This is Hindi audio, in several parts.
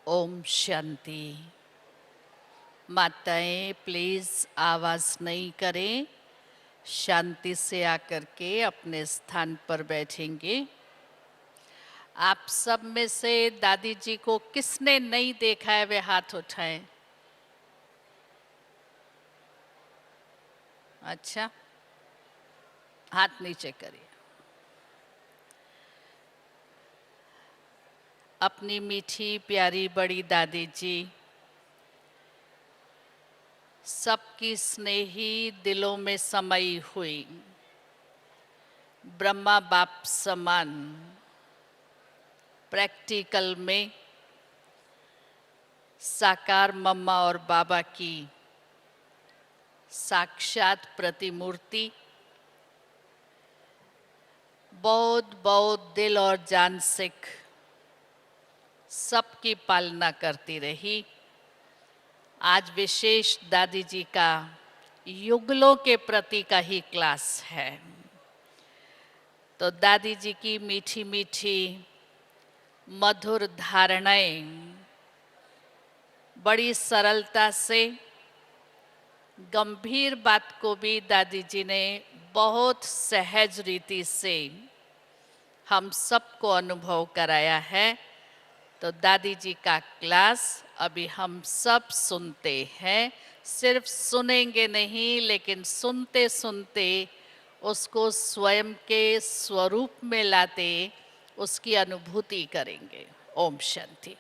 ओम शांति। माताएं प्लीज आवाज नहीं करें, शांति से आकर के अपने स्थान पर बैठेंगे। आप सब में से दादी जी को किसने नहीं देखा है वे हाथ उठाएं। अच्छा, हाथ नीचे करिए। अपनी मीठी प्यारी बड़ी दादी जी सबकी स्नेही दिलों में समाई हुई ब्रह्मा बाप समान प्रैक्टिकल में साकार मम्मा और बाबा की साक्षात प्रतिमूर्ति बहुत बहुत दिल और जान से सबकी पालना करती रही। आज विशेष दादी जी का युगलों के प्रति का ही क्लास है। तो दादी जी की मीठी मीठी मधुर धारणाएं बड़ी सरलता से गंभीर बात को भी दादी जी ने बहुत सहज रीति से हम सबको अनुभव कराया है। तो दादी जी का क्लास अभी हम सब सुनते हैं। सिर्फ सुनेंगे नहीं, लेकिन सुनते सुनते उसको स्वयं के स्वरूप में लाते उसकी अनुभूति करेंगे। ओम शांति।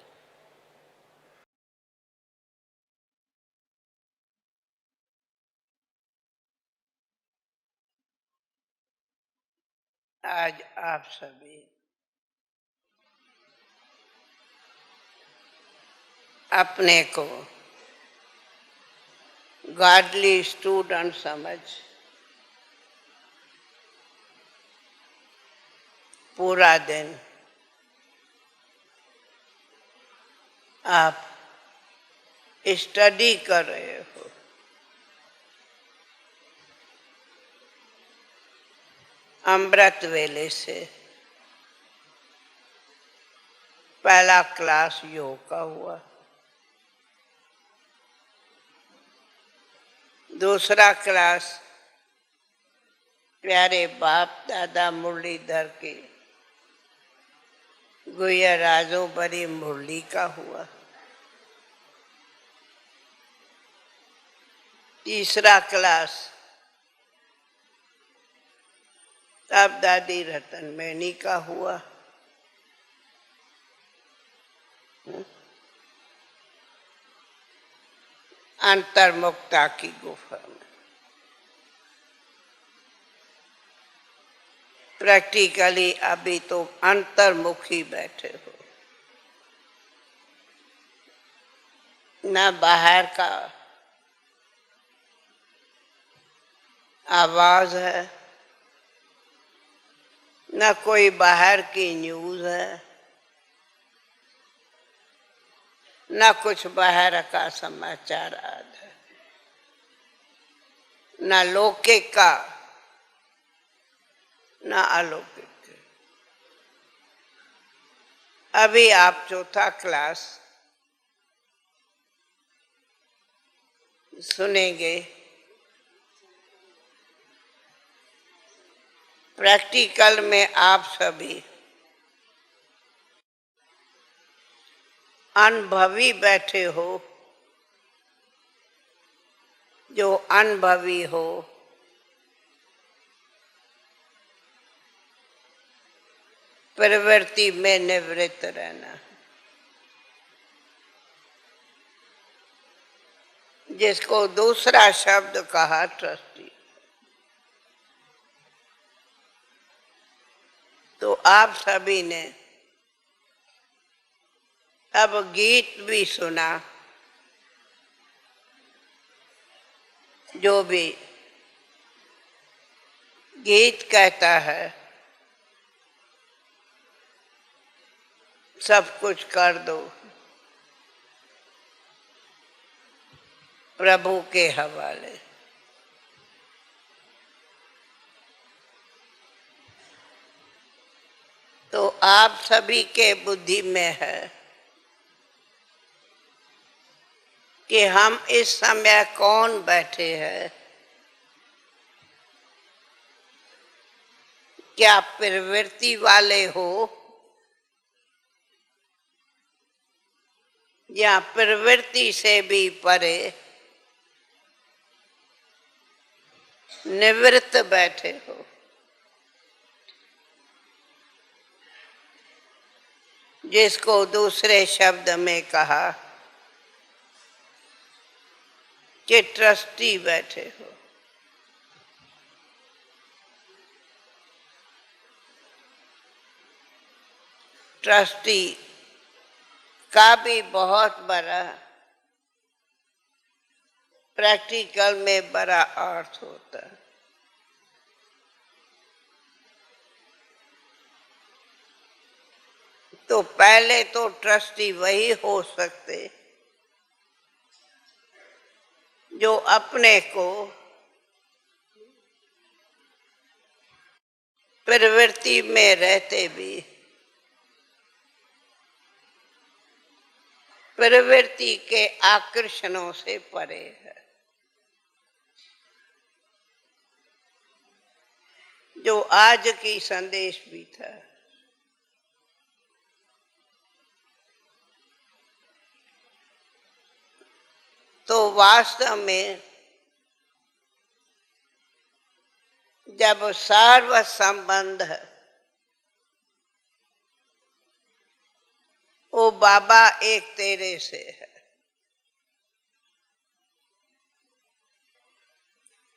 आज आप सभी अपने को गॉडली स्टूडेंट समझ पूरा दिन आप स्टडी कर रहे हो। अमृत वेले से पहला क्लास योग का हुआ, दूसरा क्लास प्यारे बाप दादा मुरलीधर की गुया राजो बड़ी मुरली का हुआ, तीसरा क्लास तब दादी रतन मैनी का हुआ, अंतर्मुक्ता की गुफा में। प्रैक्टिकली अभी तो अंतर्मुखी बैठे हो, ना बाहर का आवाज है, ना कोई बाहर की न्यूज है, ना कुछ बाहर का समाचार आद है, ना लौकिक का ना अलौकिक। अभी आप चौथा क्लास सुनेंगे। प्रैक्टिकल में आप सभी अनुभवी बैठे हो। जो अनुभवी हो प्रवृत्ति में निवृत्त रहना, जिसको दूसरा शब्द कहा ट्रस्टी। तो आप सभी ने अब गीत भी सुना, जो भी गीत कहता है सब कुछ कर दो प्रभु के हवाले। तो आप सभी के बुद्धि में है कि हम इस समय कौन बैठे हैं, क्या प्रवृत्ति वाले हो या प्रवृत्ति से भी परे निवृत्त बैठे हो। जिसको दूसरे शब्द में कहा कि ट्रस्टी बैठे हो। ट्रस्टी का भी बहुत बड़ा प्रैक्टिकल में बड़ा अर्थ होता है। तो पहले तो ट्रस्टी वही हो सकते जो अपने को प्रवृत्ति में रहते भी प्रवृत्ति के आकर्षणों से परे है, जो आज की संदेश भी था। तो वास्तव में जब सर्व संबंध वो बाबा एक तेरे से है,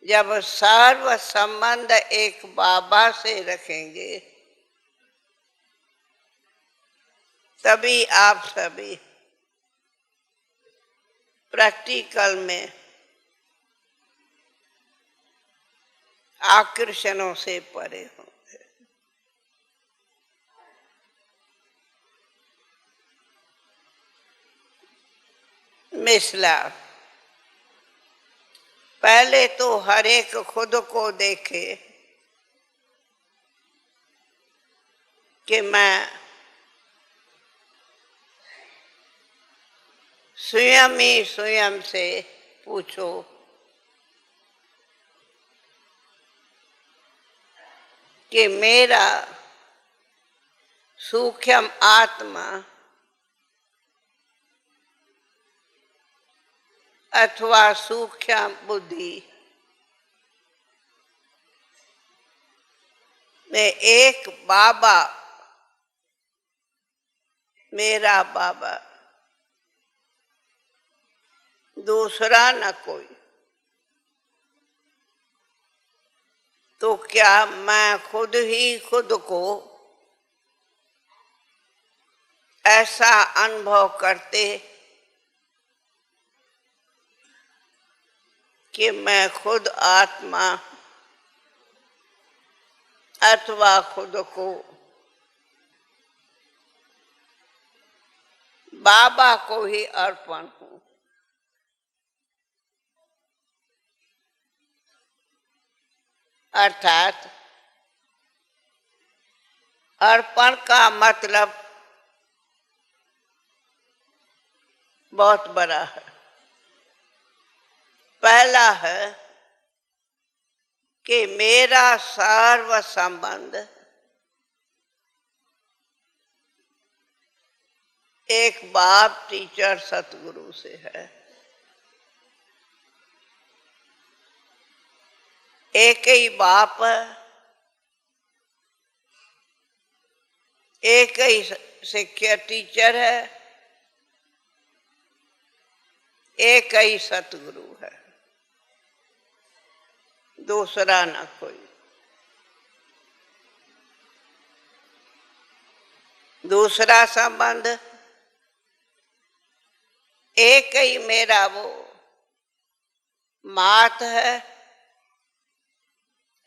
जब सर्व संबंध एक बाबा से रखेंगे तभी आप सभी प्रैक्टिकल में आकर्षणों से परे होंगे। मिसला पहले तो हर एक खुद को देखे कि मैं स्वयं ही स्वयं से पूछो कि मेरा सूक्ष्म आत्मा अथवा सूक्ष्म बुद्धि में एक बाबा, मेरा बाबा, दूसरा न कोई, तो क्या मैं खुद ही खुद को ऐसा अनुभव करते कि मैं खुद आत्मा अथवा खुद को बाबा को ही अर्पण हूं। अर्थात अर्पण का मतलब बहुत बड़ा है। पहला है कि मेरा सर्व संबंध एक बाप टीचर सतगुरु से है। एक ही बाप है, एक ही शिक्षा टीचर है, एक ही सतगुरु है, दूसरा ना कोई। दूसरा संबंध एक ही मेरा वो मात है,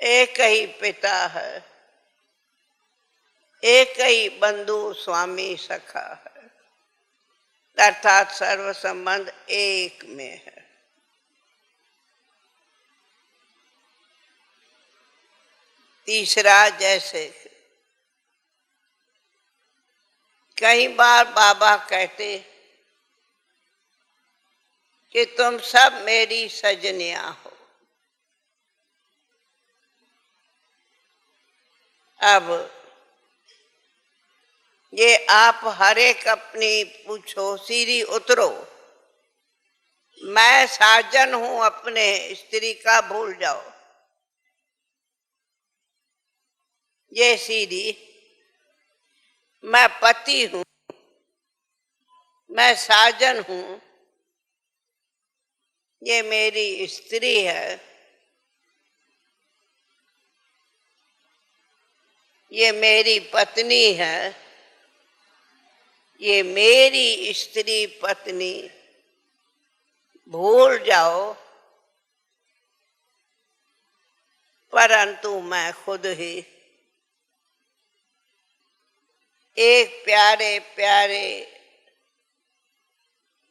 एक ही पिता है, एक ही बंधु स्वामी सखा है, अर्थात सर्व संबंध एक में है। तीसरा, जैसे कई बार बाबा कहते कि तुम सब मेरी सजनियां हो। अब ये आप हर एक अपनी पूछो, सीढ़ी उतरो। मैं साजन हूं अपने स्त्री का, भूल जाओ। ये सीढ़ी, मैं पति हूं, मैं साजन हूं, ये मेरी स्त्री है, ये मेरी पत्नी है, ये मेरी स्त्री पत्नी, भूल जाओ। परंतु मैं खुद ही एक प्यारे प्यारे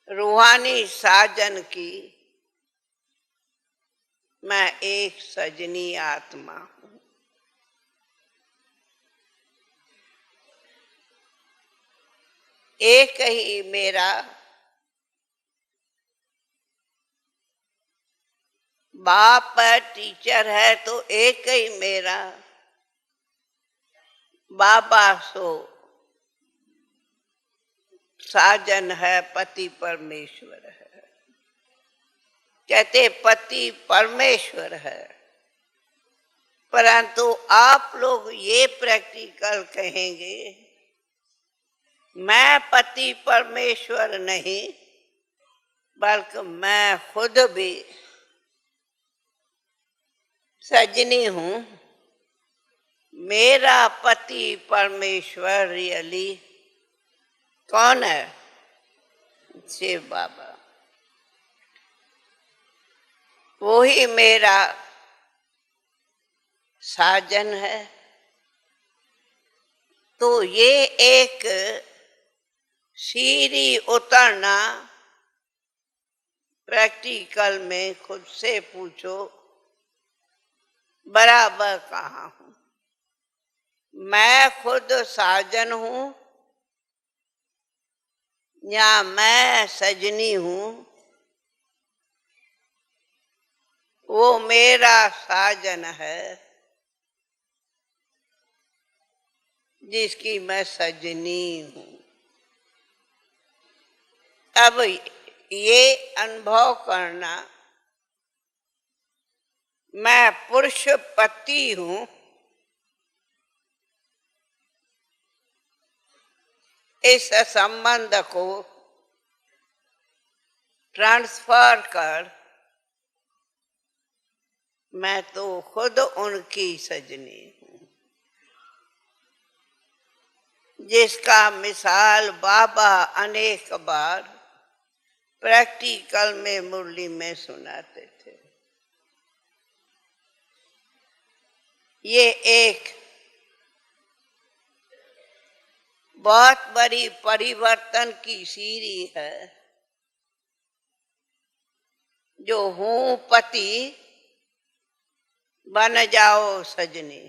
रूहानी साजन की मैं एक सजनी आत्मा हूं। एक ही मेरा बाप है, टीचर है, तो एक ही मेरा बाबा सो साजन है, पति परमेश्वर है। कहते पति परमेश्वर है, परंतु आप लोग ये प्रैक्टिकल कहेंगे, मैं पति परमेश्वर नहीं, बल्कि मैं खुद भी सजनी हूं। मेरा पति परमेश्वर रियली कौन है? शिव बाबा। वो ही मेरा साजन है। तो ये एक सीढ़ी उतरना, प्रैक्टिकल में खुद से पूछो, बराबर कहाँ हूं? मैं खुद साजन हूं या मैं सजनी हूं? वो मेरा साजन है जिसकी मैं सजनी हूं। अब ये अनुभव करना, मैं पुरुष पति हूं, इस संबंध को ट्रांसफर कर, मैं तो खुद उनकी सजनी हूं, जिसका मिसाल बाबा अनेक बार प्रैक्टिकल में मुरली में सुनाते थे। ये एक बहुत बड़ी परिवर्तन की सीढ़ी है, जो हूं पति बन जाओ सजनी,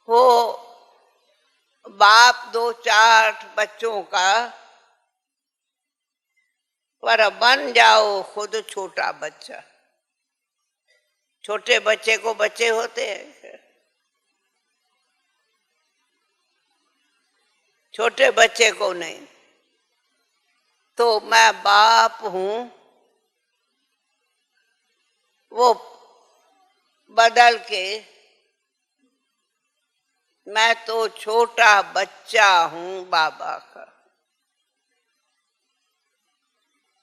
हो बाप 2-4 बच्चों का, पर बन जाओ खुद छोटा बच्चा। छोटे बच्चे को बच्चे होते हैं, छोटे बच्चे को नहीं। तो मैं बाप हूं, वो बदल के मैं तो छोटा बच्चा हूं बाबा का,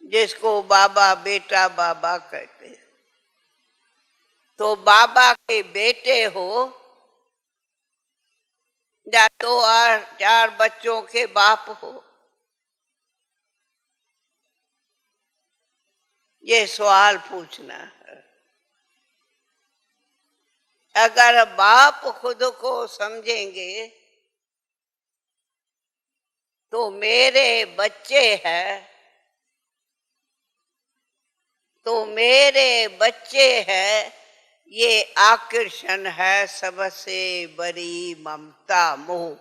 जिसको बाबा बेटा बाबा कहते हैं। तो बाबा के बेटे हो या 2-4 बच्चों के बाप हो, ये सवाल पूछना है। अगर बाप खुद को समझेंगे तो मेरे बच्चे हैं, तो मेरे बच्चे हैं, ये आकर्षण है सबसे बड़ी ममता मोह।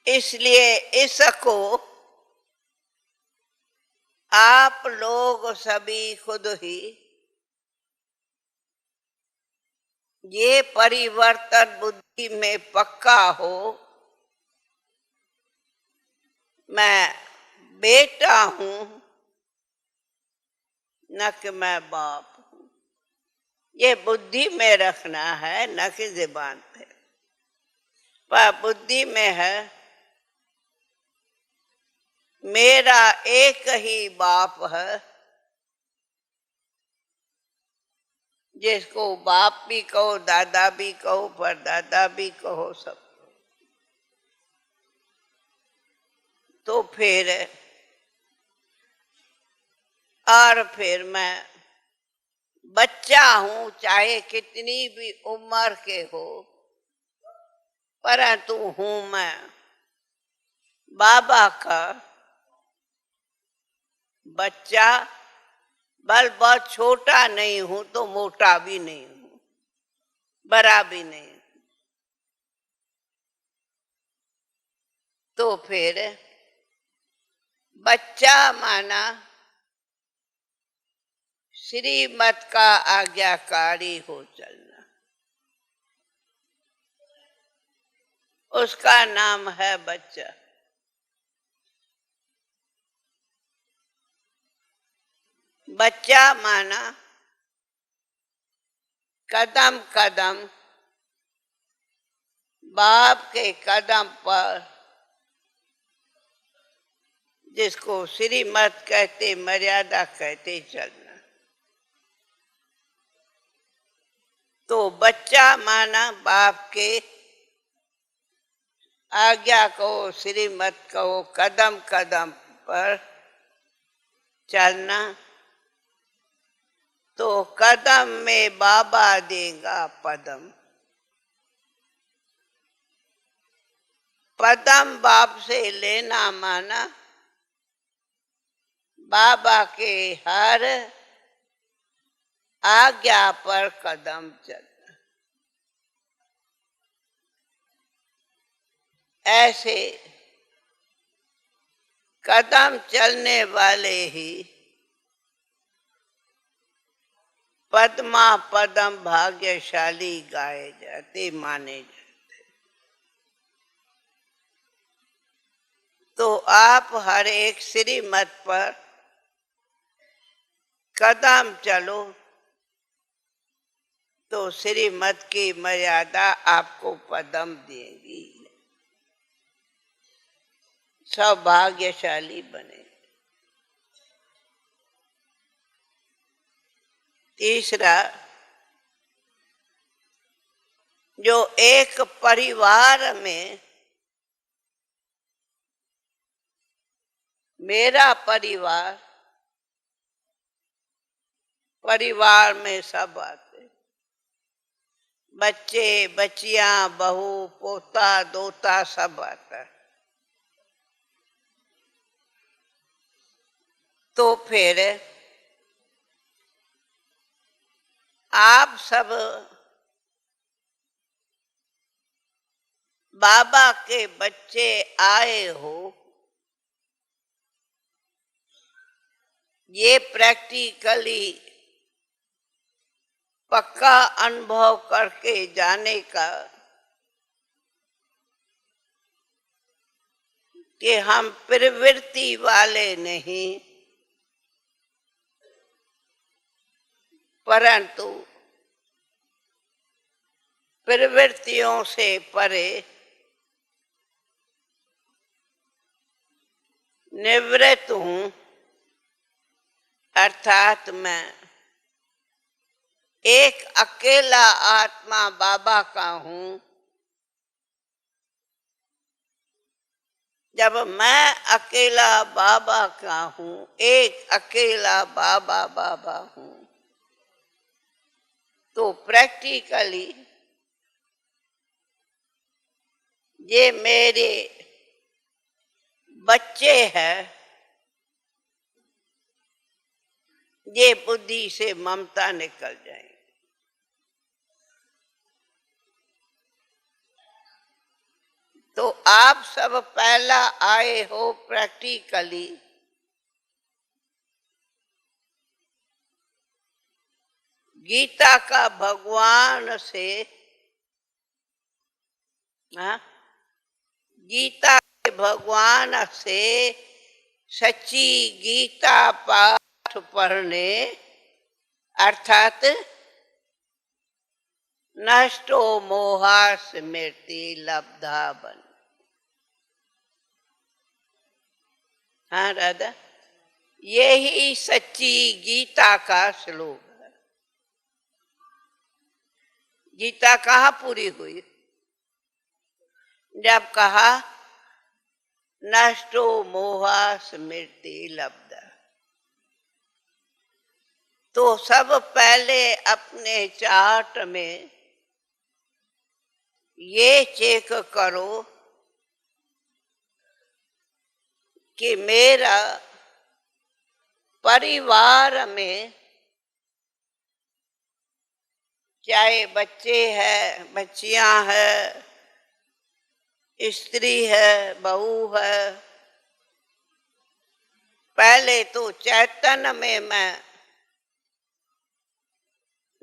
इसलिए इसको आप लोग सभी खुद ही ये परिवर्तन बुद्धि में पक्का हो, मैं बेटा हूं न कि मैं बाप हूं। ये बुद्धि में रखना है, न कि ज़ुबान पे। पर बुद्धि में है मेरा एक ही बाप है, जिसको बाप भी कहो, दादा भी कहो, परदादा भी कहो, सब। तो फिर मैं बच्चा हूं, चाहे कितनी भी उम्र के हो, परंतु हूं मैं बाबा का बच्चा। बल बहुत छोटा नहीं हूं तो मोटा भी नहीं हूं, बड़ा भी नहीं। तो फिर बच्चा माना श्रीमत का आज्ञाकारी हो चलना, उसका नाम है बच्चा। बच्चा माना कदम कदम बाप के कदम पर, जिसको श्रीमत कहते, मर्यादा कहते, चलना। तो बच्चा माना बाप के आज्ञा कहो, श्रीमत कहो, कदम कदम पर चलना। तो कदम में बाबा देगा पदम, पदम बाप से लेना माना बाबा के हर आज्ञा पर कदम चलना। ऐसे कदम चलने वाले ही पद्मा पदम भाग्यशाली गाए जाते, माने जाते। तो आप हर एक श्रीमत पर कदम चलो, तो श्रीमत की मर्यादा आपको पदम देगी, सौभाग्यशाली बने। तीसरा, जो एक परिवार में, मेरा परिवार, परिवार में सब आते, बच्चे बच्चियां, बहू पोता दोता सब आता है। तो फिर आप सब बाबा के बच्चे आए हो, ये प्रैक्टिकली पक्का अनुभव करके जाने का कि हम प्रवृत्ति वाले नहीं, परंतु प्रवृत्तियों से परे निवृत्त हूं। अर्थात मैं एक अकेला आत्मा बाबा का हूं। जब मैं अकेला बाबा का हूं, एक अकेला बाबा बाबा हूं, तो प्रैक्टिकली ये मेरे बच्चे हैं, ये बुद्धि से ममता निकल जाएगी। तो आप सब पहला आए हो प्रैक्टिकली, गीता का भगवान से, हाँ, गीता के भगवान से सच्ची गीता पाठ पढ़ने, अर्थात नष्टो मोहा स्मृति लब्धा बन। हाँ राधा, यही सच्ची गीता का श्लोक है। गीता कहाँ पूरी हुई? जब कहा नष्टो मोहा स्मृति लब्धा। तो सब पहले अपने चार्ट में ये चेक करो कि मेरा परिवार में चाहे बच्चे हैं, बच्चियां हैं, स्त्री है, बहू है, पहले तो चैतन्य में मैं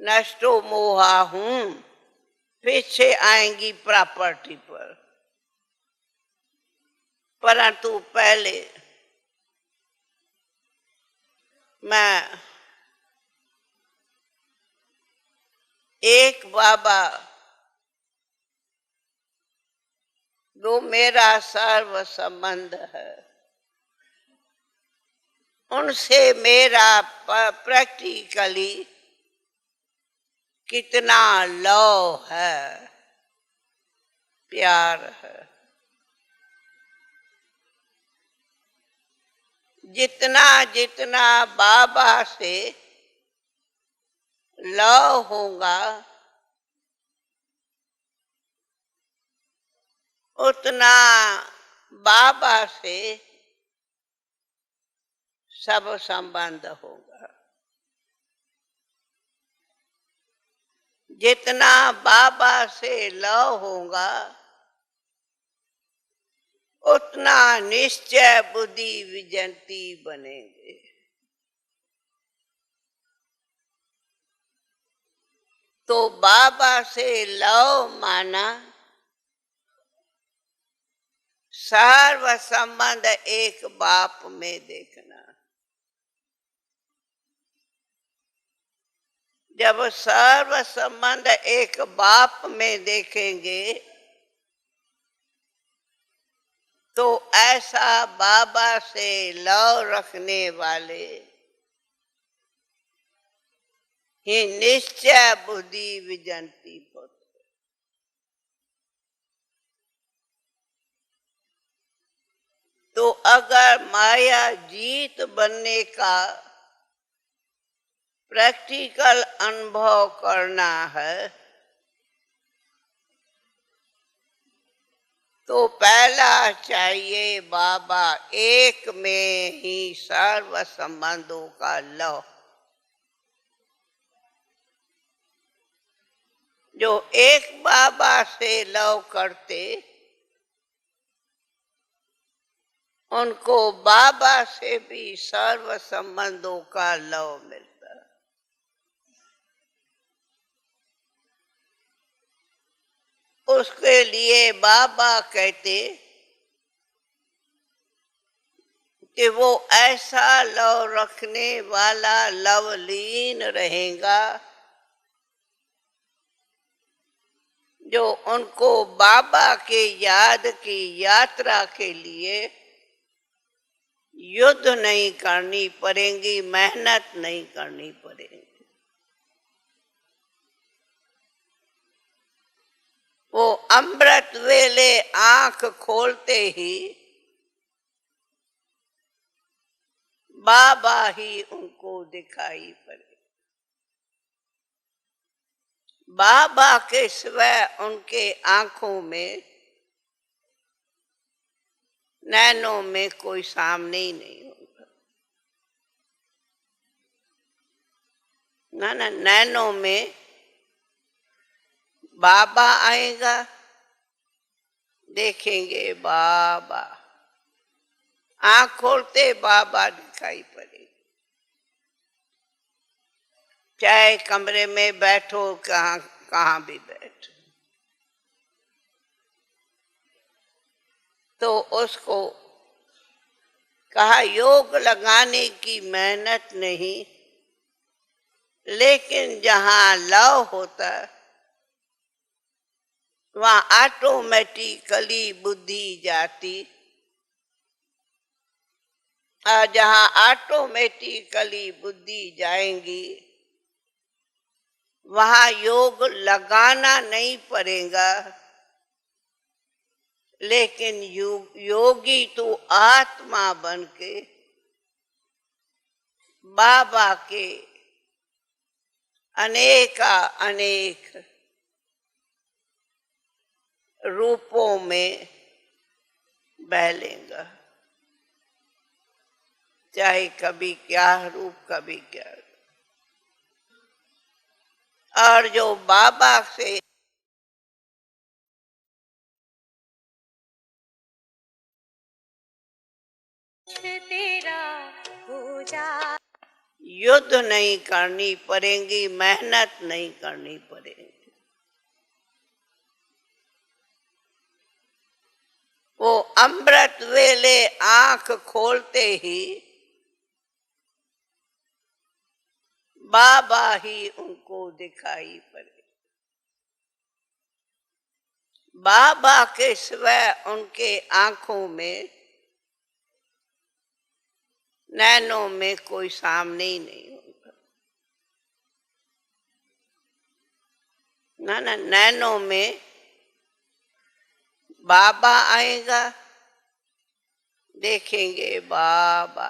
नष्टो मोहा हूं, पीछे आएंगी प्रॉपर्टी पर। परंतु पहले मैं एक बाबा जो मेरा सर्व संबंध है, उनसे मेरा प्रैक्टिकली कितना लव है, प्यार है। जितना जितना बाबा से लव होगा, उतना बाबा से सब संबंध होगा। जितना बाबा से लव होगा, उतना निश्चय बुद्धि विजंती बनेंगे। तो बाबा से लव माना सर्व संबंध एक बाप में देखना। जब सर्व संबंध एक बाप में देखेंगे तो ऐसा बाबा से लव रखने वाले ही निश्चय बुद्धि विजंती होते। तो अगर माया जीत बनने का प्रैक्टिकल अनुभव करना है तो पहला चाहिए बाबा एक में ही सर्व संबंधों का लव। जो एक बाबा से लव करते, उनको बाबा से भी सर्व संबंधों का लव मिलता। उसके लिए बाबा कहते कि वो ऐसा लव रखने वाला लवलीन रहेगा जो उनको बाबा के याद की यात्रा के लिए युद्ध नहीं करनी पड़ेगी, मेहनत नहीं करनी पड़ेगी। वो अमृत वेले आंख खोलते ही बाबा ही उनको दिखाई पड़े। बाबा के सिवाय उनके आंखों में, नैनों में कोई सामने ही नहीं होगा। ना ना, नैनों में बाबा आएगा, देखेंगे बाबा, आंख खोलते बाबा दिखाई पड़े। चाहे कमरे में बैठो, कहाँ कहाँ भी बैठो, तो उसको कहा योग लगाने की मेहनत नहीं, लेकिन जहां लव होता वहां ऑटोमेटिकली बुद्धि जाती, और जहां ऑटोमेटिकली बुद्धि जाएंगी वहां योग लगाना नहीं पड़ेगा, लेकिन योगी तो आत्मा बन के बाबा के अनेक रूपों में बहलेगा। चाहे कभी क्या रूप, कभी क्या। और जो बाबा से तेरा हो जा, युद्ध नहीं करनी पड़ेगी, मेहनत नहीं करनी पड़ेगी। वो अमृत वेले आंख खोलते ही बाबा ही उनको दिखाई पड़े। बाबा के सिवाय उनके आंखों में, नैनों में कोई सामने ही नहीं होगा। ना नैनों में बाबा आएगा, देखेंगे बाबा,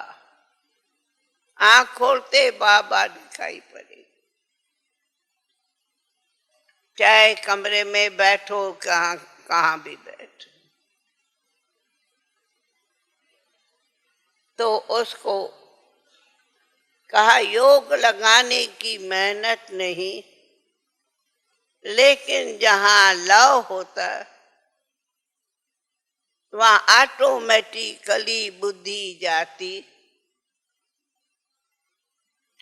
आंख खोलते बाबा दिखाई पड़े। चाहे कमरे में बैठो, कहाँ कहाँ भी बैठो, तो उसको कहा योग लगाने की मेहनत नहीं, लेकिन जहां लव होता वहां ऑटोमेटिकली बुद्धि जाती,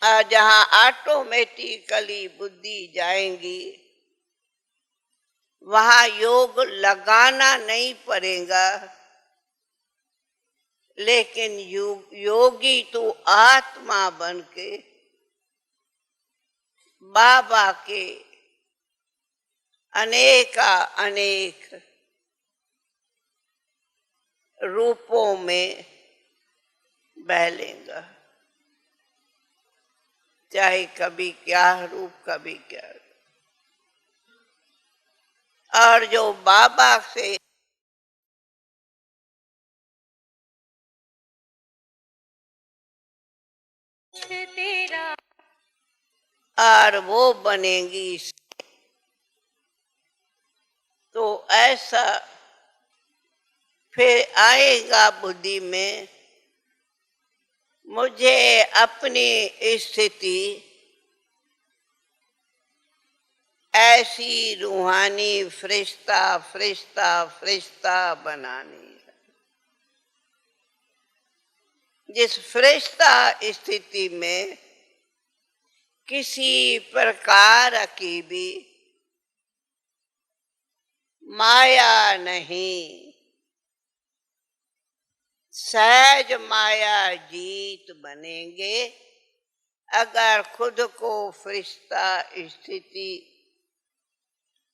और जहां ऑटोमेटिकली बुद्धि जाएंगी वहां योग लगाना नहीं पड़ेगा, लेकिन योगी तो आत्मा बन के बाबा के अनेक रूपों में बहलेगा। चाहे कभी क्या रूप, कभी क्या। और जो बाबा से तेरा और वो बनेगी, तो ऐसा फिर आएगा बुद्धि में, मुझे अपनी स्थिति ऐसी रूहानी फरिश्ता बनानी है, जिस फरिश्ता स्थिति में किसी प्रकार की भी माया नहीं, सहज माया जीत बनेंगे अगर खुद को फरिश्ता स्थिति,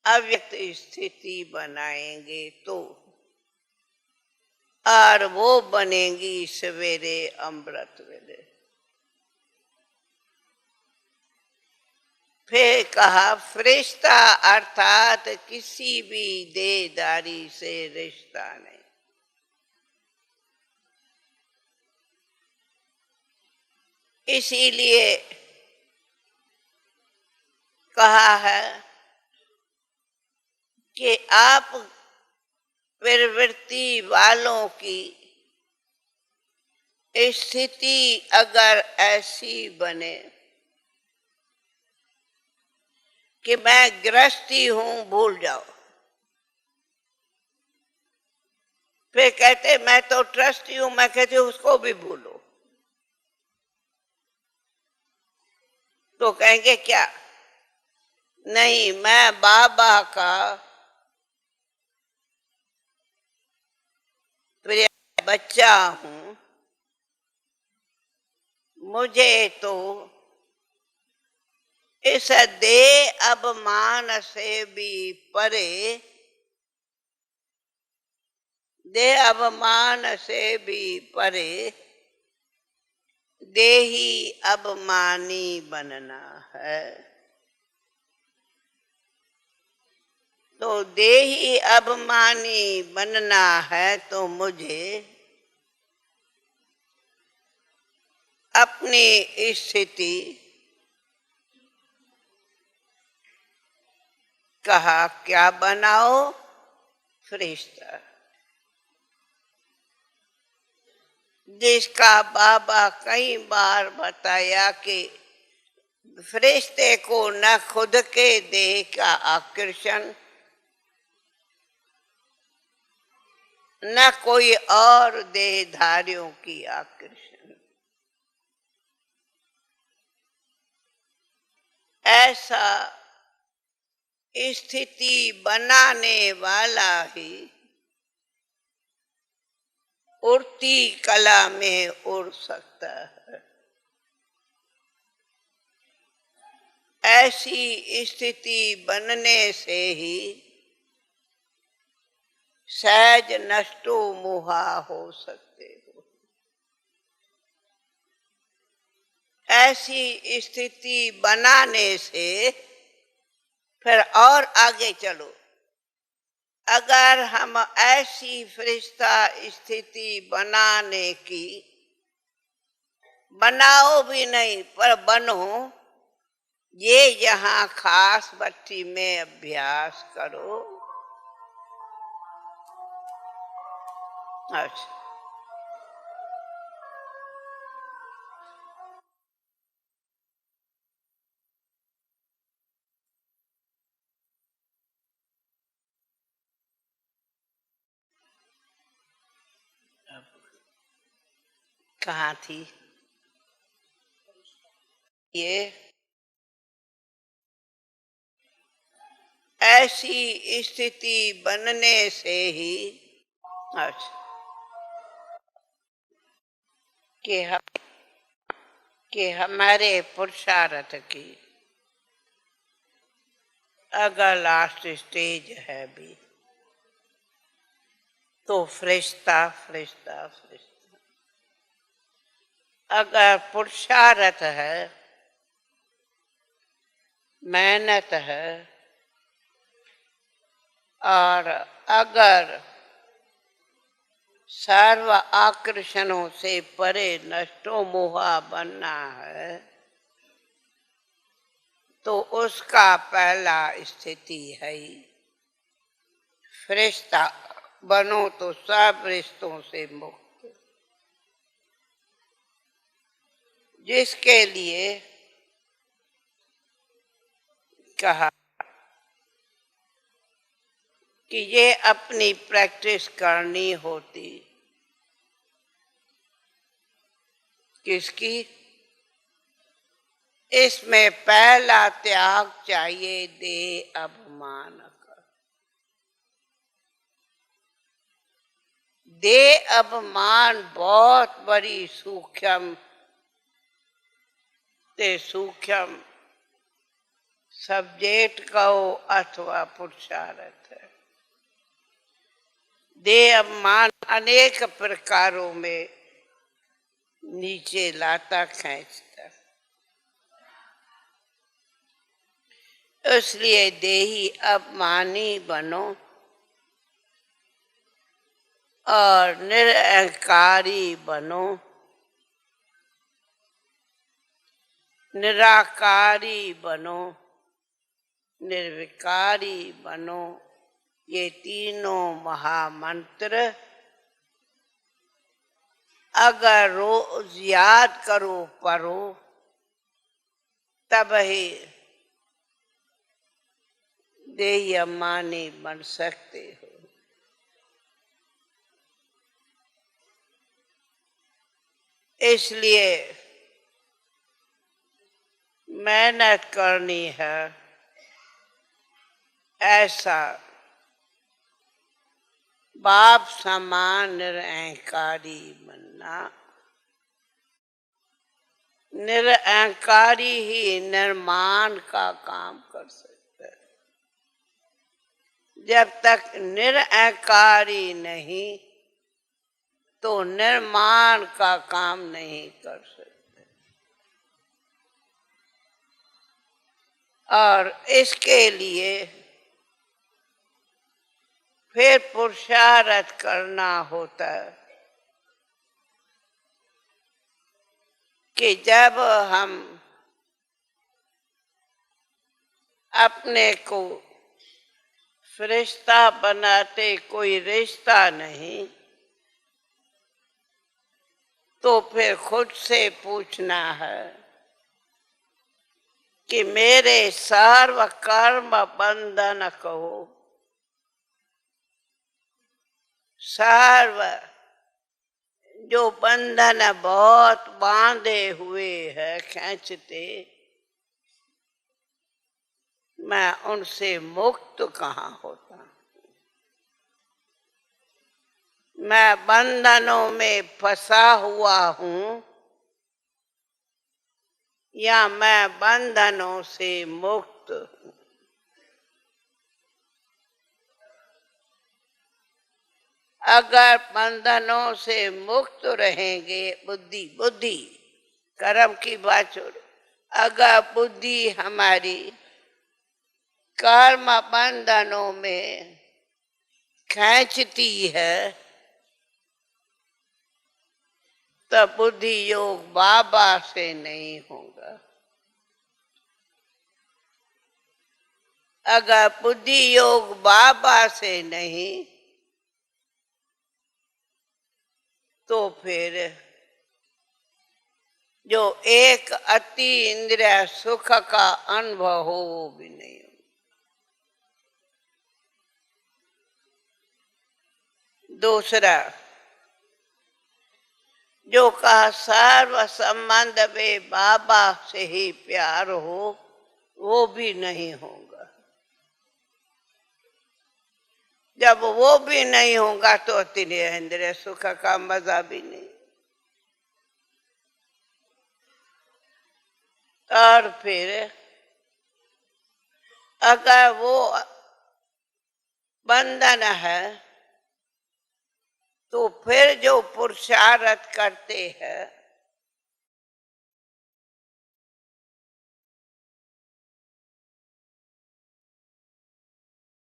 अव्यक्त स्थिति बनाएंगे तो। और वो बनेगी सवेरे अमृत वेले। फिर कहा फरिश्ता अर्थात किसी भी देहदारी से रिश्ता नहीं। इसीलिए कहा है कि आप प्रवृत्ति वालों की स्थिति अगर ऐसी बने कि मैं गृहस्थी हूं, भूल जाओ। फिर कहते मैं तो ट्रस्टी हूं, मैं कहती उसको भी भूलो। तो कहेंगे क्या? नहीं, मैं बाबा का प्रिय बच्चा हूं, मुझे तो इस देह अभिमान से भी परे, देह अभिमान से भी परे देही अभिमानी बनना है। तो देही अभिमानी बनना है तो मुझे अपनी स्थिति कहा क्या बनाओ? फरिश्ता। जिसका बाबा कई बार बताया कि फरिश्ते को न खुद के देह का आकर्षण, न कोई और देहधारियों की आकर्षण। ऐसा स्थिति बनाने वाला ही उड़ती कला में उड़ सकता है। ऐसी स्थिति बनने से ही सहज नष्टो मोहा हो सकते हो। ऐसी स्थिति बनाने से फिर और आगे चलो। अगर हम ऐसी फरिश्ता स्थिति बनाने की, बनाओ भी नहीं पर बनो, ये यहाँ खास भट्टी में अभ्यास करो। अच्छा, कहाँ थी ये? ऐसी स्थिति बनने से ही, अच्छा, कि हमारे पुरुषार्थ की अगर लास्ट स्टेज है भी तो फरिश्ता फरिश्ता फरिश्ता। अगर पुरुषार्थ है, मेहनत है, और अगर सर्व आकर्षणों से परे नष्टो मोहा बनना है तो उसका पहला स्थिति है ही फरिश्ता बनो तो सब रिश्तों से मुक्त। जिसके लिए कहा कि ये अपनी प्रैक्टिस करनी होती। किसकी? इसमें पहला त्याग चाहिए देह अभिमान का। देह अभिमान बहुत बड़ी सूक्ष्म ते सूक्ष्म सब्जेक्ट कहो अथवा पुरुषार्थ है। देह अभिमान अनेक प्रकारों में नीचे लाता खींचता। इसलिए देही अभिमानी बनो और निरअहंकारी बनो, निराकारी बनो, निर्विकारी बनो। ये तीनों महामंत्र अगर रोज याद करो पढ़ो तब ही देही अभिमानी बन सकते हो। इसलिए मेहनत करनी है, ऐसा बाप समान निरअहकारी बनना। निरअहकारी ही निर्माण का काम कर सकता है। जब तक निरअहकारी नहीं तो निर्माण का काम नहीं कर सकते। और इसके लिए फिर पुरुषार्थ करना होता है कि जब हम अपने को फरिश्ता बनाते कोई रिश्ता नहीं, तो फिर खुद से पूछना है कि मेरे सर्व कर्म बंधन को, सर्व जो बंधन बहुत बांधे हुए है खींचते, मैं उनसे मुक्त कहाँ होता। मैं बंधनों में फंसा हुआ हूँ या मैं बंधनों से मुक्त हूँ। अगर बंधनों से मुक्त रहेंगे, बुद्धि कर्म की बात छोड़ो, अगर बुद्धि हमारी कर्म बंधनों में खींचती है, तब बुद्धि योग बाबा से नहीं होगा। अगर बुद्धि योग बाबा से नहीं तो फिर जो एक अति इंद्रिय सुख का अनुभव हो वो भी नहीं हो। दूसरा, जो कहा सर्व संबंध में बाबा से ही प्यार हो, वो भी नहीं होगा। जब वो भी नहीं होगा तो अतिरिय इंद्रिय सुख का मजा भी नहीं। और फिर अगर वो बंधन है तो फिर जो पुरुषार्थ करते हैं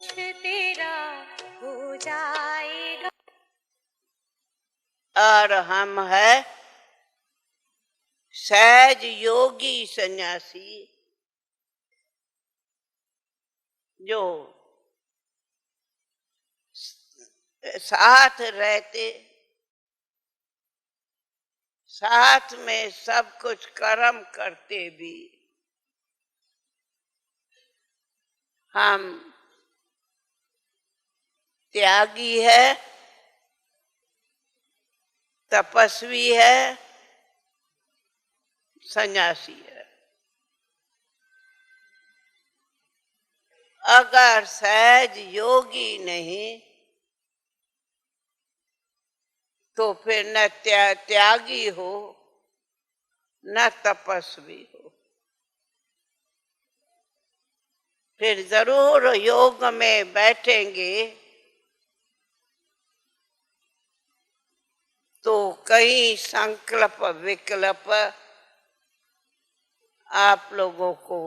तेरा हो जाएगा। और हम है सहज योगी सन्यासी, जो साथ रहते, साथ में सब कुछ कर्म करते भी हम त्यागी है, तपस्वी है, सन्यासी है। अगर सहज योगी नहीं तो फिर न त्यागी हो न तपस्वी हो। फिर जरूर योग में बैठेंगे तो कई संकल्प विकल्प आप लोगों को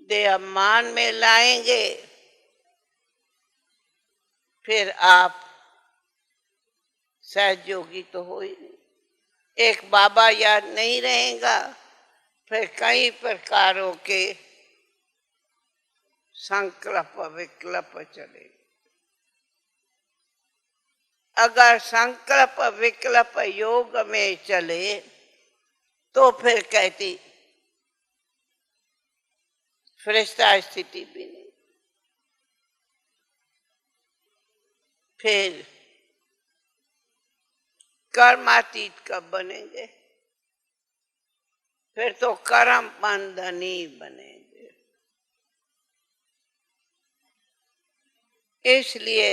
देहमान में लाएंगे। फिर आप सहज योगी तो हो ही नहीं। एक बाबा याद नहीं रहेगा, फिर कई प्रकारों के संकल्प विकल्प चले। अगर संकल्प विकल्प योग में चले तो फिर कहती फरिश्ता स्थिति भी नहीं। फिर कर्मातीत कब बनेंगे? फिर तो कर्म बंधनी बनेंगे। इसलिए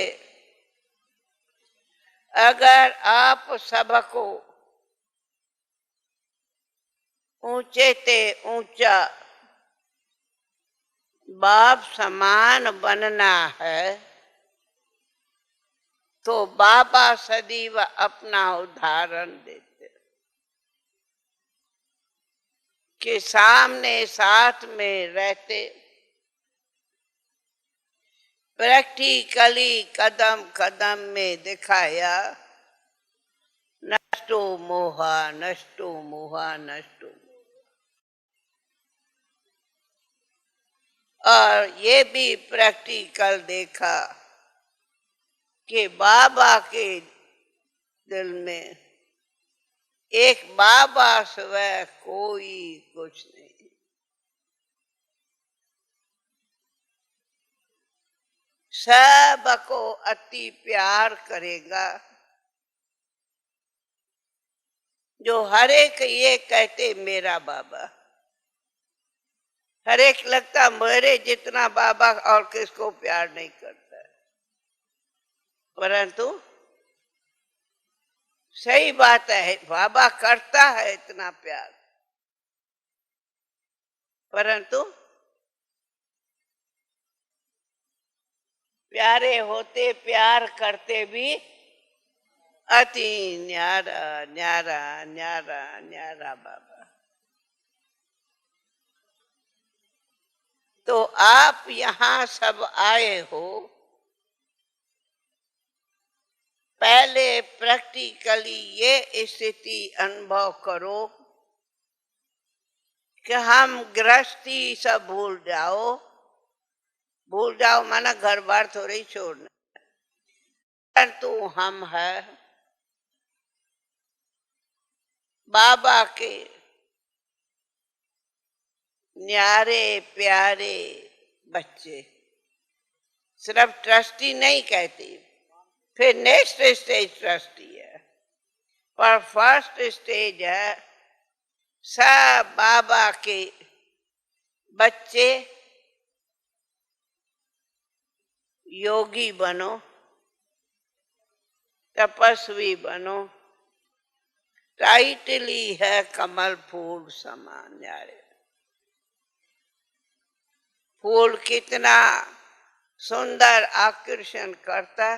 अगर आप सबको ऊंचे ते ऊंचा बाप समान बनना है तो बाबा सदैव अपना उदाहरण देते कि सामने साथ में रहते, प्रैक्टिकली कदम कदम में दिखाया, नष्टो मोहा नष्टो मोहा नष्टो। और ये भी प्रैक्टिकल देखा कि बाबा के दिल में एक बाबा सिवाय कोई कुछ नहीं। सबको अति प्यार करेगा। जो हर एक ये कहते मेरा बाबा, हर एक लगता मेरे जितना बाबा और किसको प्यार नहीं करता है। परंतु सही बात है, बाबा करता है इतना प्यार, परंतु प्यारे होते प्यार करते भी अति न्यारा न्यारा न्यारा न्यारा बाबा। तो आप यहां सब आए हो, पहले प्रैक्टिकली ये स्थिति अनुभव करो कि हम गृहस्थी सब भूल जाओ। भूल जाओ माना घर बार थोड़ी छोड़ना, परंतु हम है बाबा के न्यारे प्यारे बच्चे। सिर्फ ट्रस्टी नहीं कहती, फिर नेक्स्ट स्टेज ट्रस्टी है, पर फर्स्ट स्टेज है सब बाबा के बच्चे। योगी बनो, तपस्वी बनो, टाइटली है कमल फूल समान। यारे फूल कितना सुंदर आकर्षण करता,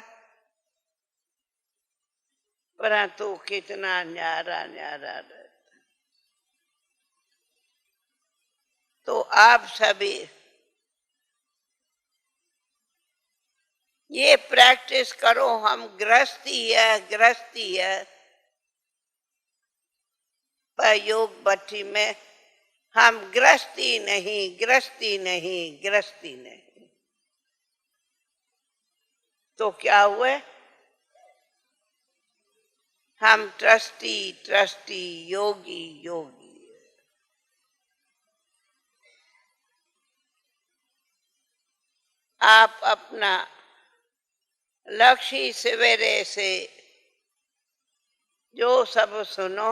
परंतु कितना न्यारा न्यारा रहता। तो आप सभी ये प्रैक्टिस करो। हम गृहस्थी है पर योग भट्टी में हम गृहस्थी नहीं। तो क्या हुए? हम ट्रस्टी योगी। आप अपना लक्ष्य सवेरे से जो सब सुनो,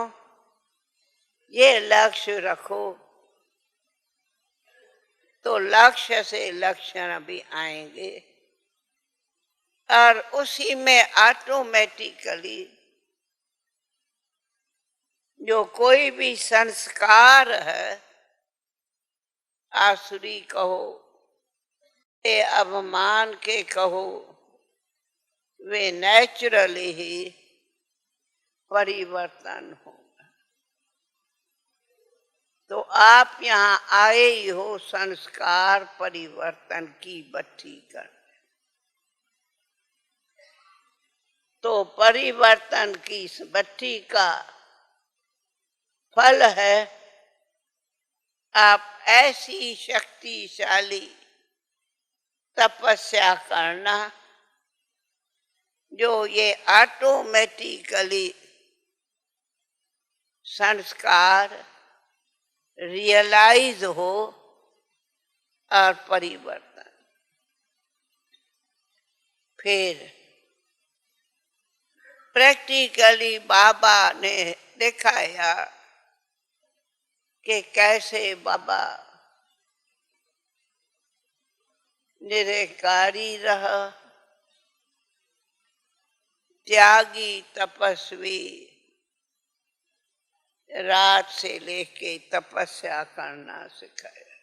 ये लक्ष्य रखो तो लक्ष्य से लक्षण भी आएंगे और उसी में ऑटोमेटिकली जो कोई भी संस्कार है, आसुरी कहो, ये अवमान के कहो, वे नेचुरली ही परिवर्तन होगा। तो आप यहाँ आए ही हो संस्कार परिवर्तन की भट्टी कर। तो परिवर्तन की इस भट्टी का फल है आप ऐसी शक्तिशाली तपस्या करना जो ये ऑटोमेटिकली संस्कार रियलाइज हो और परिवर्तन। फिर प्रैक्टिकली बाबा ने दिखाया कि कैसे बाबा निरंकारी रहा, त्यागी तपस्वी, रात से लेके तपस्या करना सिखाया,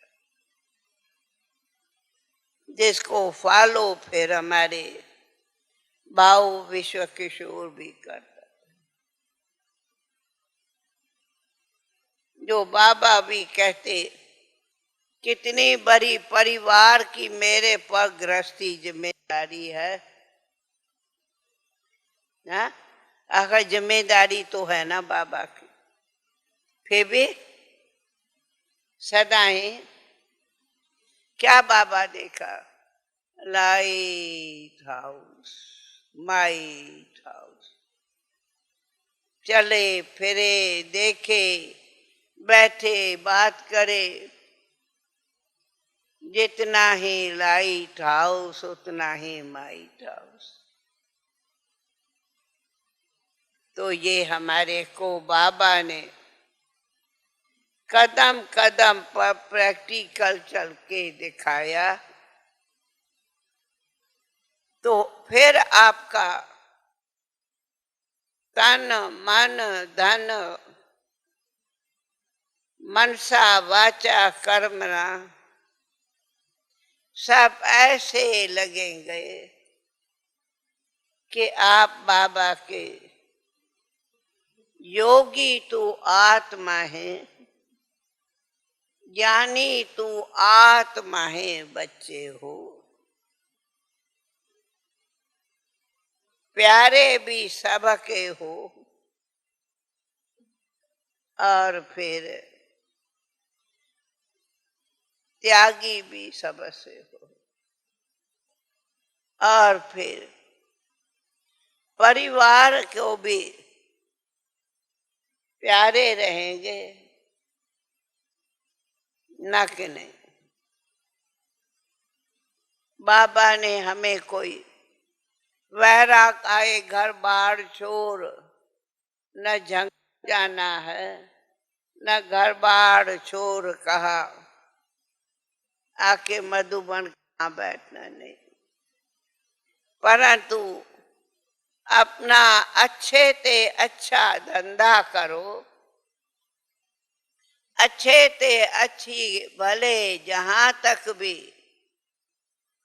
जिसको फॉलो फिर हमारे बाऊ विश्व किशोर भी करता, जो बाबा भी कहते कितनी बड़ी परिवार की मेरे पर गृहस्थी जिम्मेदारी है ना। अगर जिम्मेदारी तो है ना बाबा की, फिर भी सदा ही क्या बाबा देखा, लाइट हाउस, माइट हाउस, चले फिरे, देखे, बैठे, बात करे, जितना ही लाइट हाउस उतना ही माइट हाउस। तो ये हमारे को बाबा ने कदम कदम पर प्रैक्टिकल चल के दिखाया, तो फिर आपका तन मन धन मनसा वाचा कर्मणा सब ऐसे लगेंगे कि आप बाबा के योगी तू आत्मा है, ज्ञानी तू आत्मा है बच्चे हो, प्यारे भी सबके हो और फिर त्यागी भी सबसे हो, और फिर परिवार को भी प्यारे रहेंगे ना कि नहीं। बाबा ने हमें कोई वैराग आए घर बार छोड़ न जंग जाना है, न घर बार छोड़ कहा आके मधुबन कहाँ बैठना नहीं, परंतु अपना अच्छे ते अच्छा धंधा करो, अच्छे ते अच्छी भले जहां तक भी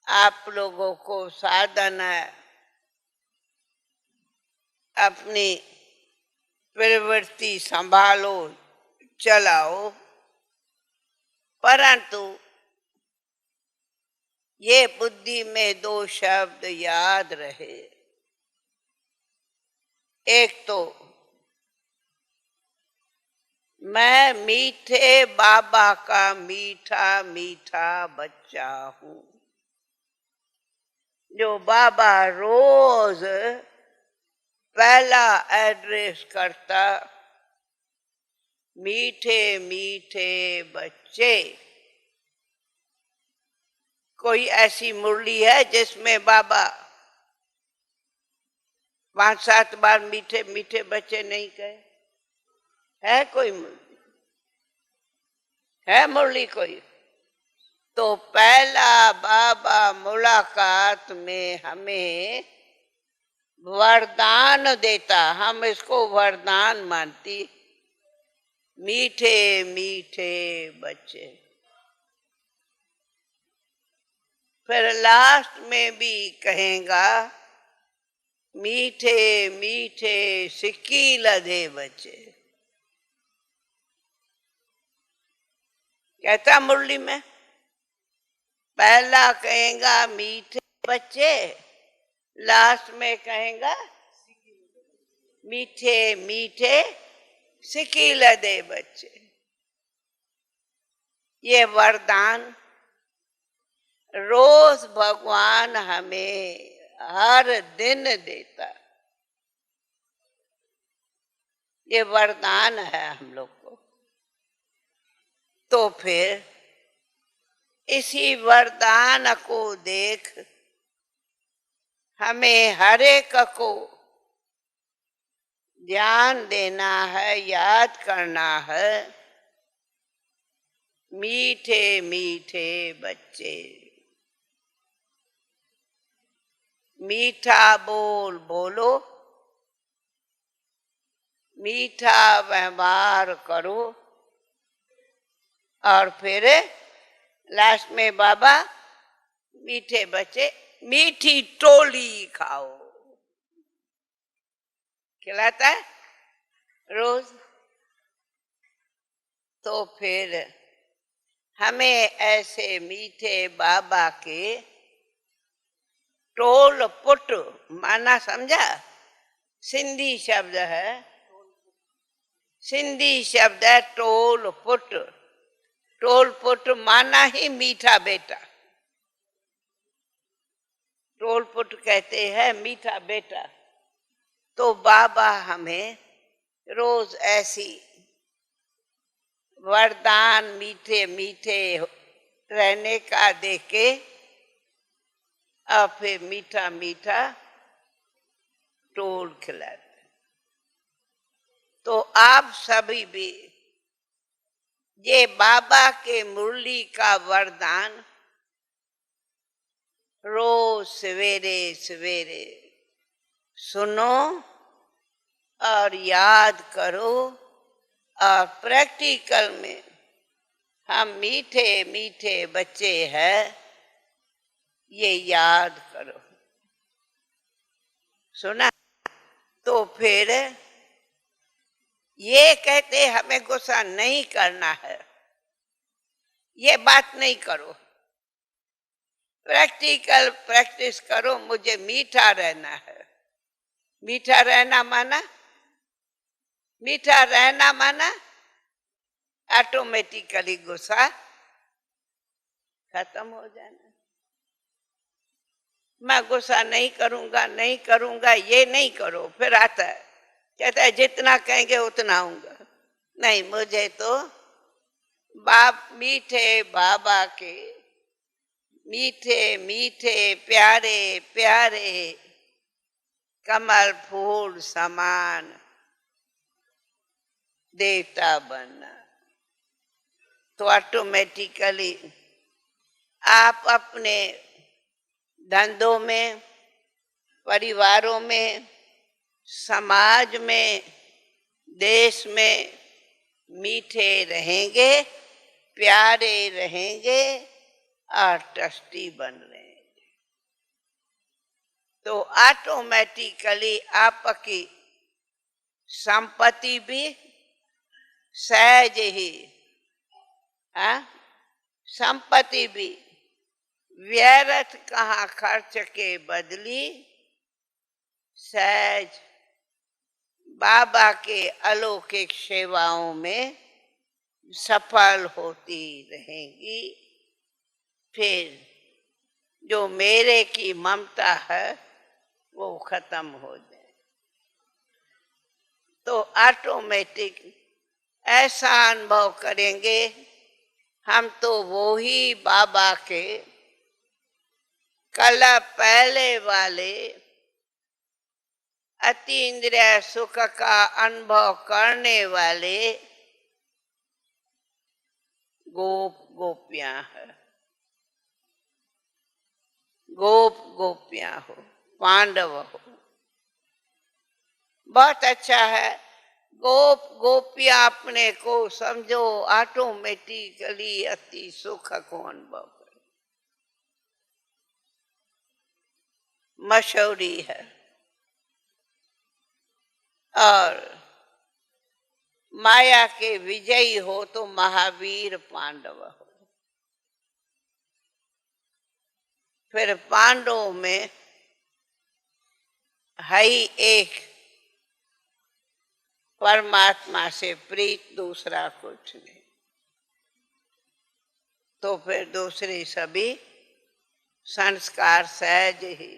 आप लोगों को साधन है अपनी प्रवृत्ति संभालो चलाओ, परंतु ये बुद्धि में दो शब्द याद रहे। एक तो मैं मीठे बाबा का मीठा मीठा बच्चा हूं, जो बाबा रोज पहला एड्रेस करता, मीठे मीठे बच्चे। कोई ऐसी मुरली है जिसमें बाबा 5-7 बार मीठे मीठे बच्चे नहीं कहे? है कोई मुरली? है मुरली कोई? तो पहला बाबा मुलाकात में हमें वरदान देता, हम इसको वरदान मानती, मीठे मीठे बच्चे। फिर लास्ट में भी कहेगा मीठे मीठे सिक्की लदे बच्चे, कहता मुरली में। पहला कहेगा मीठे बच्चे, लास्ट में कहेगा मीठे मीठे सिक्की लदे बच्चे। ये वरदान रोज भगवान हमें हर दिन देता, ये वरदान है हम लोग को। तो फिर इसी वरदान को देख हमें हर एक को ध्यान देना है, याद करना है। मीठे मीठे बच्चे, मीठा बोल बोलो, मीठा व्यवहार करो, और फिर लास्ट में बाबा मीठे बच्चे मीठी टोली खाओ, खिलाता है रोज। तो फिर हमें ऐसे मीठे बाबा के टोल पुट माना, समझा? सिंधी शब्द है, सिंधी शब्द है टोल पुट। टोल पुट माना ही मीठा बेटा, टोल पुट कहते हैं मीठा बेटा। तो बाबा हमें रोज ऐसी वरदान मीठे मीठे रहने का देके और फिर मीठा मीठा टोल खिलाते। तो आप सभी भी ये बाबा के मुरली का वरदान रोज सवेरे सवेरे सुनो और याद करो, और प्रैक्टिकल में हम मीठे मीठे बच्चे हैं ये याद करो। सुना? तो फिर ये कहते हमें गुस्सा नहीं करना है, ये बात नहीं करो, प्रैक्टिकल प्रैक्टिस करो। मुझे मीठा रहना है। मीठा रहना माना, मीठा रहना माना ऑटोमेटिकली गुस्सा खत्म हो जाना। मैं गुस्सा नहीं करूंगा, नहीं करूंगा, ये नहीं करो। फिर आता है, कहता है जितना कहेंगे उतना आऊंगा। नहीं, मुझे तो मीठे बाबा के मीठे मीठे प्यारे प्यारे कमल फूल समान देवता बनना। तो ऑटोमेटिकली आप अपने धंधों में, परिवारों में, समाज में, देश में मीठे रहेंगे, प्यारे रहेंगे और ट्रस्टी बन रहेंगे। तो ऑटोमेटिकली आपकी संपत्ति भी सहज ही, संपत्ति भी व्यर्थ कहाँ खर्च के बदली सहज बाबा के अलौकिक सेवाओं में सफल होती रहेंगी। फिर जो मेरे की ममता है वो खत्म हो जाए। तो ऑटोमेटिक ऐसा अनुभव करेंगे हम तो वो ही बाबा के कल पहले वाले अतीन्द्रिय सुख का अनुभव करने वाले गोप गोपियां है। गोप गोपियां हो, पांडव हो, बहुत अच्छा है। गोप गोपियां अपने को समझो ऑटोमेटिकली अति सुख को अनुभव करे। मशहूरी है। और माया के विजयी हो तो महावीर पांडव हो। फिर पांडवों में है ही एक परमात्मा से प्रीत, दूसरा कुछ नहीं। तो फिर दूसरे सभी संस्कार सहज ही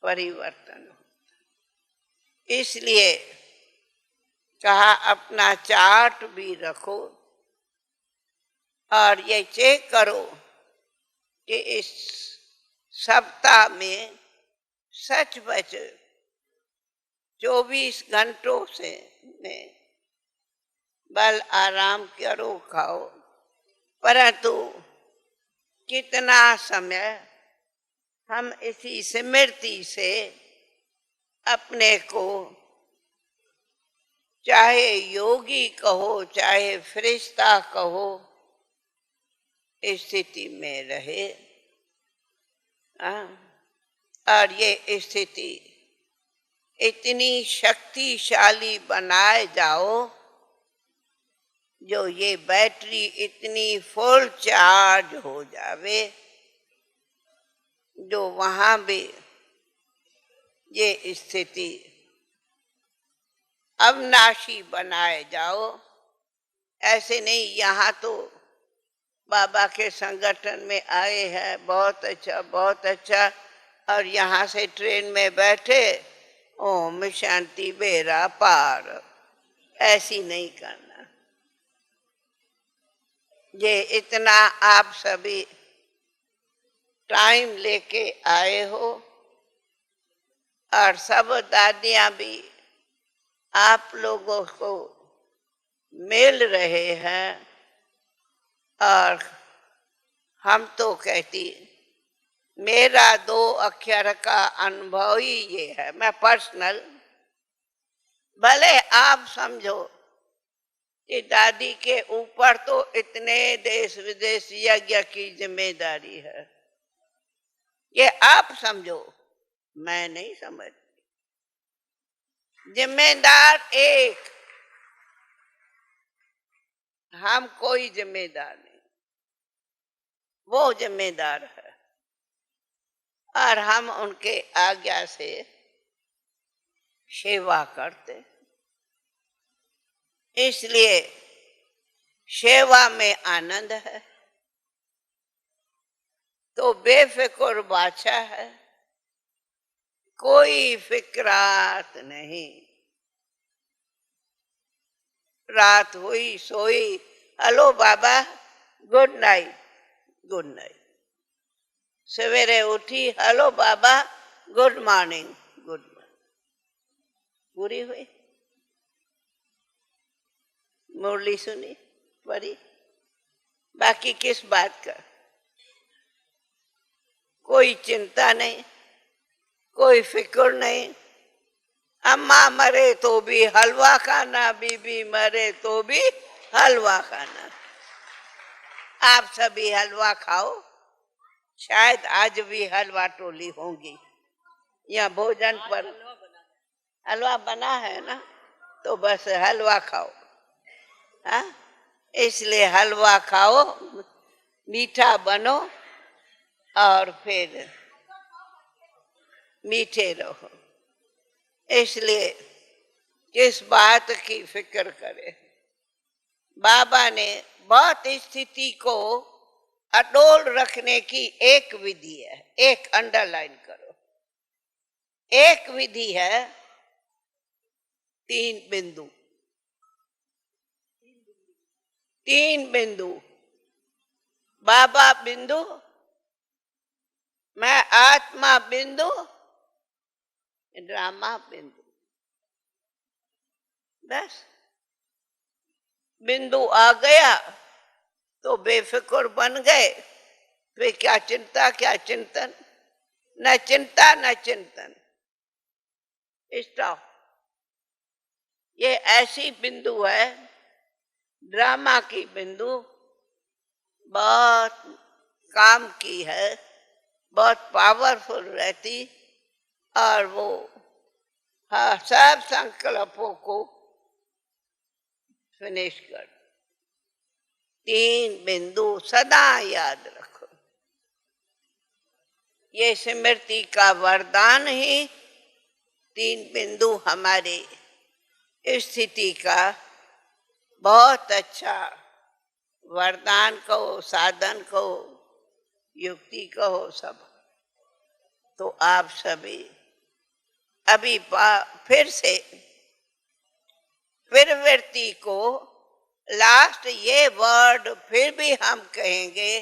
परिवर्तन हो। इसलिए कहा अपना चार्ट भी रखो और ये चेक करो कि इस सप्ताह में सचमुच 24 घंटों से में बल आराम करो खाओ, परंतु कितना समय हम इसी स्मृति से अपने को चाहे योगी कहो चाहे फरिश्ता कहो स्थिति में रहे। और ये स्थिति इतनी शक्तिशाली बनाए जाओ जो ये बैटरी इतनी फुल चार्ज हो जावे जो वहां भी ये स्थिति अविनाशी बनाए जाओ। ऐसे नहीं, यहाँ तो बाबा के संगठन में आए हैं, बहुत अच्छा बहुत अच्छा, और यहाँ से ट्रेन में बैठे ओम शांति बेड़ा पार, ऐसी नहीं करना। ये इतना आप सभी टाइम लेके आए हो और सब दादियां भी आप लोगों को मिल रहे हैं, और हम तो कहती मेरा 2 अक्षर का अनुभव ही ये है, मैं पर्सनल, भले आप समझो कि दादी के ऊपर तो इतने देश विदेश यज्ञ की जिम्मेदारी है, ये आप समझो, मैं नहीं समझती। जिम्मेदार एक, हम कोई जिम्मेदार नहीं, वो जिम्मेदार है और हम उनके आज्ञा से सेवा करते। इसलिए सेवा में आनंद है, तो बेफिक्र बादशाह है, कोई फिक्रात नहीं। रात हुई सोई, हेलो बाबा गुड नाइट, गुड नाइट। सवेरे उठी, हेलो बाबा गुड मॉर्निंग, गुड मॉर्निंग, पूरी हुई। मुरली सुनी, पढ़ी, बाकी किस बात का कोई चिंता नहीं, कोई फिक्र नहीं। अम्मा मरे तो भी हलवा खाना, बीबी मरे तो भी हलवा खाना। आप सभी हलवा खाओ, शायद आज भी हलवा टोली होंगी या भोजन पर हलवा बना है ना, तो बस हलवा खाओ। हाँ, इसलिए हलवा खाओ, मीठा बनो और फिर मीठे रहो। इसलिए किस बात की फिक्र करे। बाबा ने बहुत स्थिति को अटोल रखने की एक विधि है, एक अंडरलाइन करो, एक विधि है 3 बिंदु। 3 बिंदु, बाबा बिंदु, मैं आत्मा बिंदु, ड्रामा बिंदु, बस। बिंदु आ गया तो बेफिक्र बन गए, फिर क्या चिंता क्या चिंतन, न चिंता न चिंतन, स्टॉप। ये ऐसी बिंदु है, ड्रामा की बिंदु, बहुत काम की है, बहुत पावरफुल रहती, और वो हाँ सब संकल्पों को फिनिश कर। 3 बिंदु सदा याद रखो। ये स्मृति का वरदान ही 3 बिंदु हमारे स्थिति का बहुत अच्छा वरदान कहो, साधन कहो, युक्ति कहो, सब। तो आप सभी अभी फिर से प्रवृत्ति को लास्ट ये वर्ड फिर भी हम कहेंगे,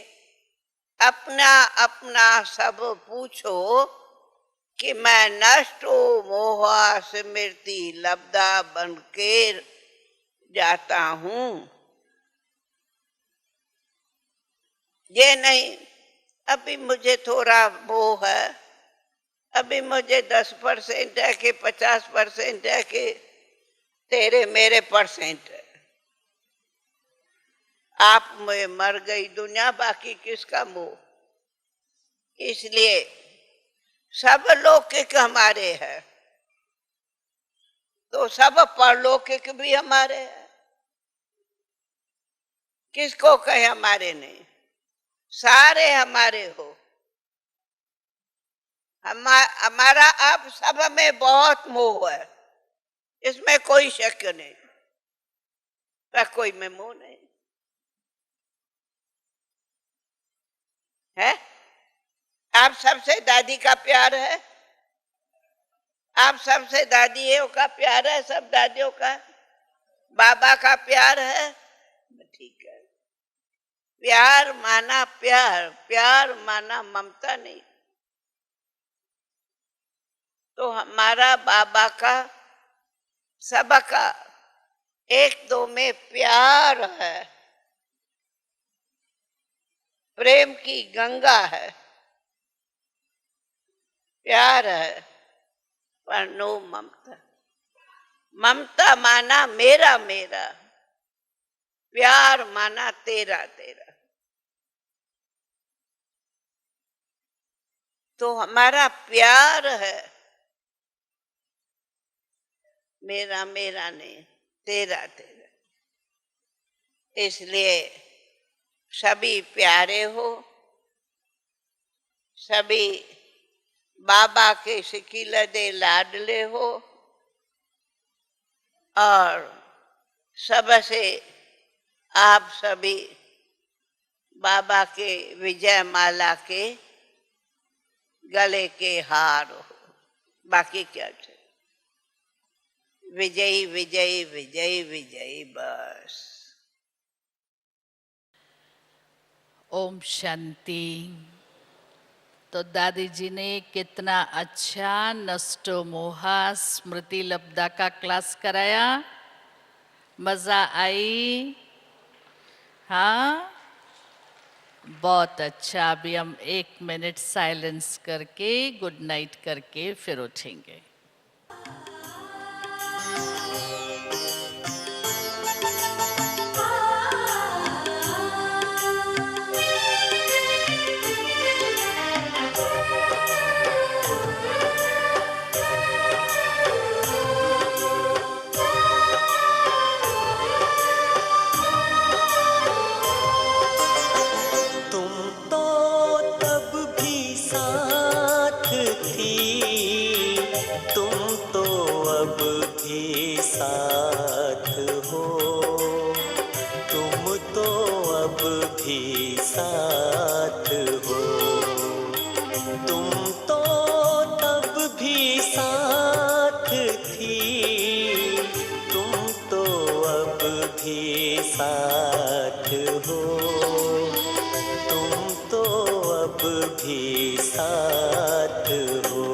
अपना अपना सब पूछो, कि मैं नष्ट हो मोहा स्मृति लब्धा बन के जाता हूं। ये नहीं अभी मुझे थोड़ा मोह है, अभी मुझे 10% है कि 50% है कि तेरे मेरे परसेंट है। आप में मर गई दुनिया, बाकी किसका मोह। इसलिए सब लौकिक हमारे है तो सब परलौकिक भी हमारे है। किसको कहे हमारे नहीं, सारे हमारे हो। हमारा आप सब में बहुत मोह है, इसमें कोई शक नहीं, पर कोई में मोह नहीं है। आप सबसे दादी का प्यार है, आप सबसे दादियों का प्यार है, सब दादियों का, बाबा का प्यार है, ठीक है। प्यार माना प्यार, प्यार माना ममता नहीं। तो हमारा बाबा का सबका एक दो में प्यार है, प्रेम की गंगा है, प्यार है, पर नो ममता। ममता माना मेरा मेरा, प्यार माना तेरा तेरा। तो हमारा प्यार है, मेरा मेरा नहीं, तेरा तेरा। इसलिए सभी प्यारे हो, सभी बाबा के सिकीलदे लाडले हो, और सबसे आप सभी बाबा के विजय माला के गले के हार हो। बाकी क्या चाहिए। विजयी विजयी विजयी विजयी बस। ओम शांति। तो दादी जी ने कितना अच्छा नष्टो मोहा स्मृति लब्धा का क्लास कराया, मजा आई। हाँ, बहुत अच्छा। अभी हम 1 मिनट साइलेंस करके गुड नाइट करके फिर उठेंगे। साथ हो, तुम तो अब भी साथ हो।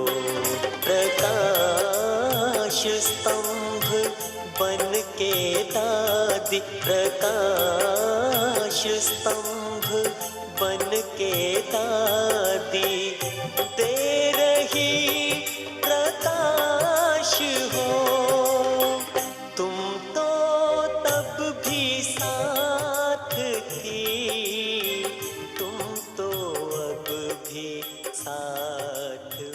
प्रकाश स्तंभ बन के दादी, प्रकाश स्तंभ बन के दादी